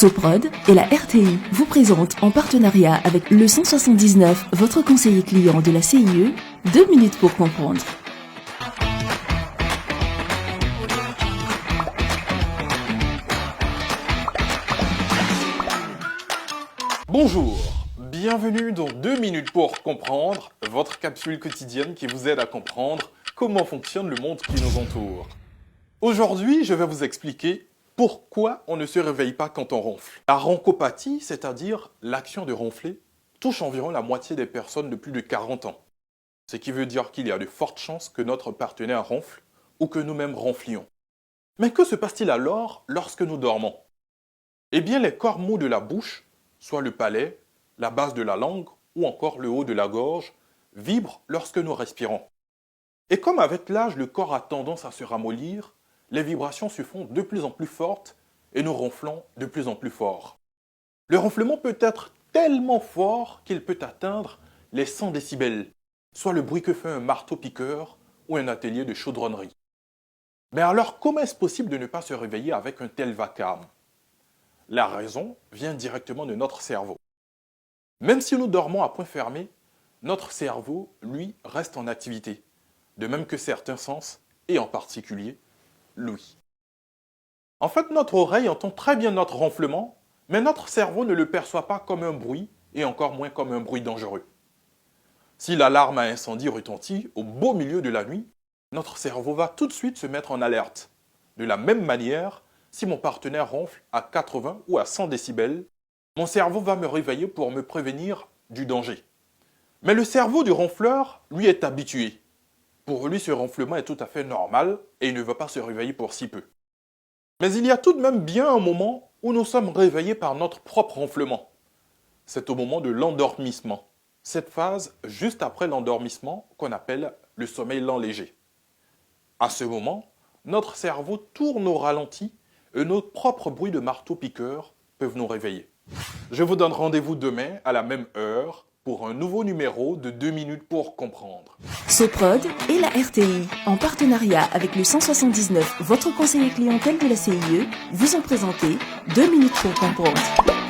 Soprod et la RTI vous présentent en partenariat avec le 179, votre conseiller client de la CIE, 2 minutes pour comprendre. Bonjour, bienvenue dans 2 minutes pour comprendre, votre capsule quotidienne qui vous aide à comprendre comment fonctionne le monde qui nous entoure. Aujourd'hui, je vais vous expliquer pourquoi on ne se réveille pas quand on ronfle. La ronchopathie, c'est-à-dire l'action de ronfler, touche environ la moitié des personnes de plus de 40 ans. Ce qui veut dire qu'il y a de fortes chances que notre partenaire ronfle ou que nous-mêmes ronflions. Mais que se passe-t-il alors lorsque nous dormons? Eh bien, les corps mous de la bouche, soit le palais, la base de la langue ou encore le haut de la gorge, vibrent lorsque nous respirons. Et comme avec l'âge, le corps a tendance à se ramollir, les vibrations se font de plus en plus fortes et nous ronflons de plus en plus fort. Le ronflement peut être tellement fort qu'il peut atteindre les 100 décibels, soit le bruit que fait un marteau-piqueur ou un atelier de chaudronnerie. Mais alors, comment est-ce possible de ne pas se réveiller avec un tel vacarme? La raison vient directement de notre cerveau. Même si nous dormons à point fermé, notre cerveau, lui, reste en activité, de même que certains sens, et en particulier l'ouïe. En fait, notre oreille entend très bien notre ronflement, mais notre cerveau ne le perçoit pas comme un bruit, et encore moins comme un bruit dangereux. Si l'alarme à incendie retentit au beau milieu de la nuit, notre cerveau va tout de suite se mettre en alerte. De la même manière, si mon partenaire ronfle à 80 ou à 100 décibels, mon cerveau va me réveiller pour me prévenir du danger. Mais le cerveau du ronfleur, lui, est habitué. Pour lui, ce ronflement est tout à fait normal et il ne veut pas se réveiller pour si peu. Mais il y a tout de même bien un moment où nous sommes réveillés par notre propre ronflement. C'est au moment de l'endormissement. Cette phase, juste après l'endormissement, qu'on appelle le sommeil lent léger. À ce moment, notre cerveau tourne au ralenti et nos propres bruits de marteau-piqueur peuvent nous réveiller. Je vous donne rendez-vous demain à la même heure pour un nouveau numéro de 2 minutes pour comprendre. Soprod et la RTI, en partenariat avec le 179, votre conseiller clientèle de la CIE, vous ont présenté 2 minutes pour comprendre.